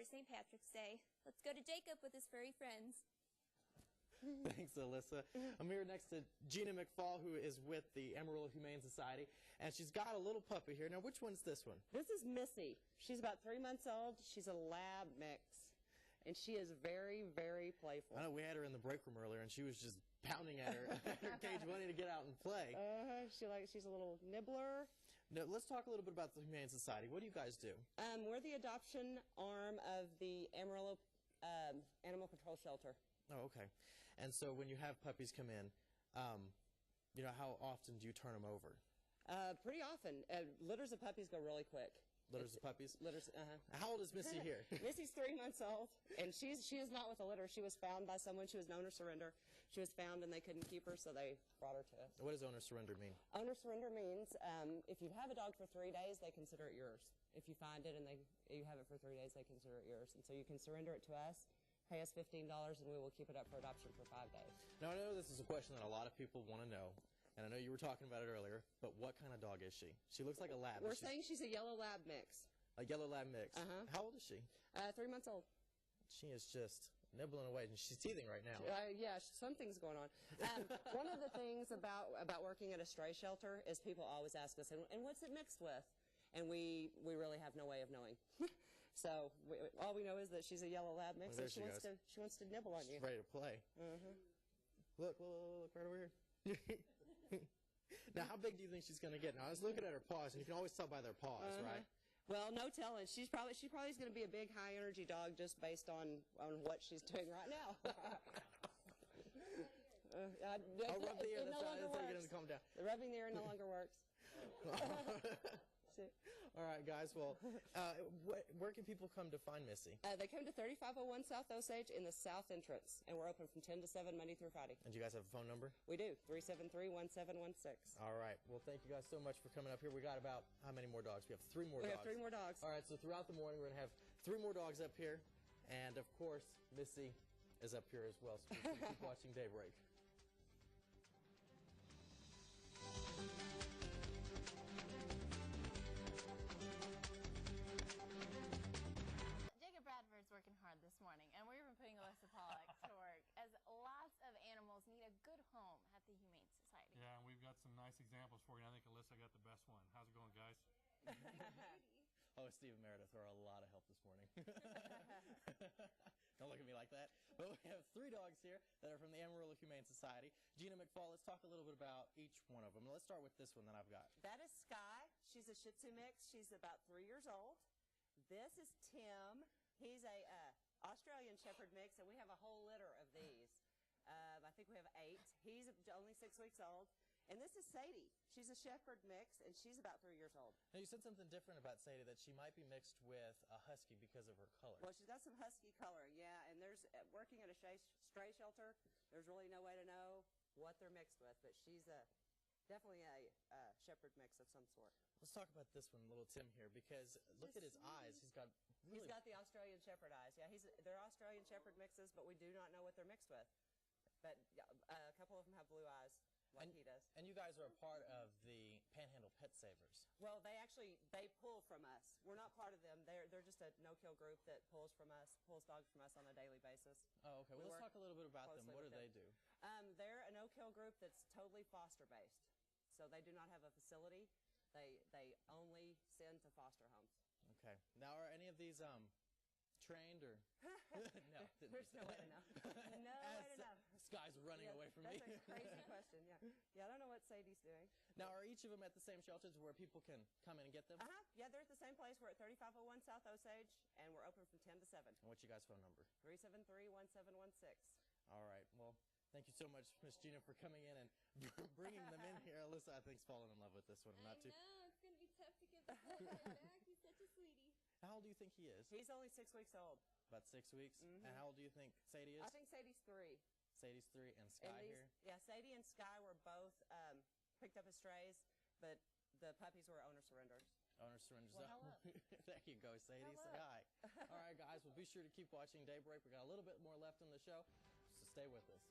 for St. Patrick's Day. Let's go to Jacob with his furry friends. Thanks, Alyssa. I'm here next to Gina McFall, who is with the Amarillo Humane Society, and she's got a little puppy here. Now, which one's this one? This is Missy. She's about 3 months old. She's a lab mix, and she is very, very playful. I know we had her in the break room earlier, and she was just pounding at her cage, wanting to get out and play. She's a little nibbler. Now, let's talk a little bit about the Humane Society. What do you guys do? We're the adoption arm of the Amarillo Animal Control Shelter. Oh, okay. And so when you have puppies come in, you know, how often do you turn them over? Pretty often. Litters of puppies go really quick. Litters of puppies? Litters, How old is Missy here? Missy's 3 months old, and she is not with a litter. She was found by someone. She was an owner surrender. She was found, and they couldn't keep her, so they brought her to us. What does owner surrender mean? Owner surrender means if you have a dog for 3 days, they consider it yours. If you find it and you have it for 3 days, they consider it yours. And so you can surrender it to us, pay us $15, and we will keep it up for adoption for 5 days. Now, I know this is a question that a lot of people want to know, and I know you were talking about it earlier, but what kind of dog is she? She looks like a lab. We're saying she's a yellow lab mix. A yellow lab mix. How old is she? 3 months old. She is just nibbling away, and she's teething right now. Yeah, something's going on. One of the things about working at a stray shelter is people always ask us, and what's it mixed with? And we really have no way of knowing. So all we know is that she's a yellow lab mix, and she wants to nibble on you. She's ready to play. Look right over here. Now, how big do you think she's going to get? Now, I was looking at her paws, and you can always tell by their paws, right? Well, no telling. She's probably going to be a big, high-energy dog just based on what she's doing right now. I'll rub the ear. That's how you get him to calm down. The rubbing the ear no longer works. All right, guys. Well, where can people come to find Missy? They come to 3501 South Osage in the south entrance, and we're open from 10 to 7 Monday through Friday. And do you guys have a phone number? We do, 373-1716. All right. Well, thank you guys so much for coming up here. We got about how many more dogs? We have 3 more dogs. We have 3 more dogs. All right. So throughout the morning, we're going to have 3 more dogs up here, and of course, Missy is up here as well. So keep watching Daybreak. Bradford's working hard this morning, and we've been putting Alyssa Pollock to work, as lots of animals need a good home at the Humane Society. Yeah, and we've got some nice examples for you. I think Alyssa got the best one. How's it going, guys? Oh, Steve and Meredith are a lot of help this morning. Don't look at me like that. But we have 3 dogs here that are from the Amarillo Humane Society. Gina McFall, let's talk a little bit about each one of them. Let's start with this one that I've got. That is Sky. She's a Shih Tzu mix. She's about 3 years old. This is Tim. He's a Australian Shepherd mix, and we have a whole litter of these. I think we have 8. He's only 6 weeks old. And this is Sadie. She's a Shepherd mix, and she's about 3 years old. Now, you said something different about Sadie, that she might be mixed with a Husky because of her color. Well, she's got some Husky color, yeah. And working at a stray shelter, there's really no way to know what they're mixed with. But she's definitely a Shepherd mix of some sort. Let's talk about this one, little Tim here, because look at his eyes. He's got the Australian Shepherd eyes. Yeah, they're Australian Shepherd mixes, but we do not know what they're mixed with. But a couple of them have blue eyes, like he does. And you guys are a part of the Panhandle Pet Savers. Well, they pull from us. We're not part of them. They're just a no-kill group that pulls dogs from us on a daily basis. Oh, okay. Well, let's talk a little bit about them. What do they do? They're a no-kill group that's totally foster-based. So they do not have a facility. They only send to foster homes. Okay. Now, are any of these trained or? No. There's no way to know. No way to know. This guy's running away from me. That's a crazy question. Yeah. I don't know what Sadie's doing. Now, are each of them at the same shelters where people can come in and get them? Yeah, they're at the same place. We're at 3501 South Osage, and we're open from 10 to 7. And what's your guys' phone number? 373-1716. All right. Well, thank you so much, Miss Gina, for coming in and bringing them in here. Alyssa, I think, is falling in love with this one. I know. It's going to be tough to get the boy back. He's such a sweetie. How old do you think he is? He's only 6 weeks old. About 6 weeks? And how old do you think Sadie is? I think Sadie's 3. Sadie's 3, and Sky here? Yeah, Sadie and Sky were both picked up as strays, but the puppies were owner surrenders. Owner surrenders. Well, hello. There you go, Sadie. Hello. Say hi. All right, guys. Well, be sure to keep watching Daybreak. We got a little bit more left in the show, so stay with us.